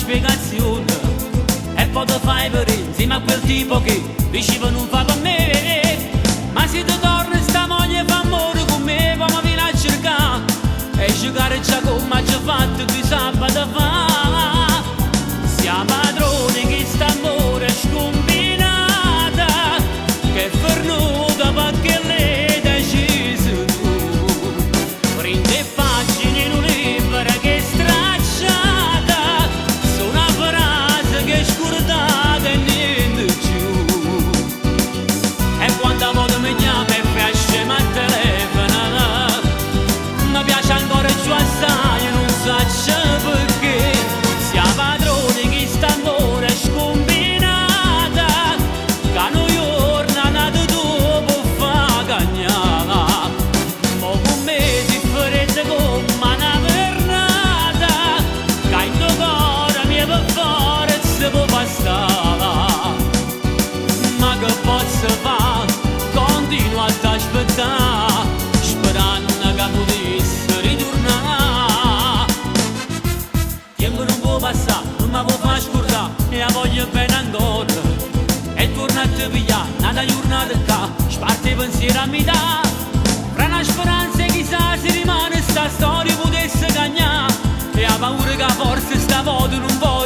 spiegazione e poi ti fai per insieme a quel tipo che diceva non fa per me. Ma se ti torna sta moglie fa amore con me, poi mi viene a cercare e giocare già come ci ha fatto di sabato fa. Sia padrone che sta amore scombinata, che è fornuta perché lei decise tu. Prende pagine in un libro che è stracciata, su una frase che è scordata e niente più. E quando volta mi chiama e piace ma telefona, mi piace ancora più assai, non so perché. Sia padrone che sta amore scombinata, che non giorna nato dopo fa cagnata. Mo con me differenza come una pernata, che in tuo cuore mi per forza può passare. Ma che posso fare? Continuo ad aspettare, sperando che potesse ritornare. Tempo non può passare, non mi può far scordare, e la voglio bene ancora. E torna a te pigliare, nata giornata qua, sparte i pensieri a metà. Fra una speranza e chissà se rimane sta storia potesse cagnare, e la paura che forse sta volta non può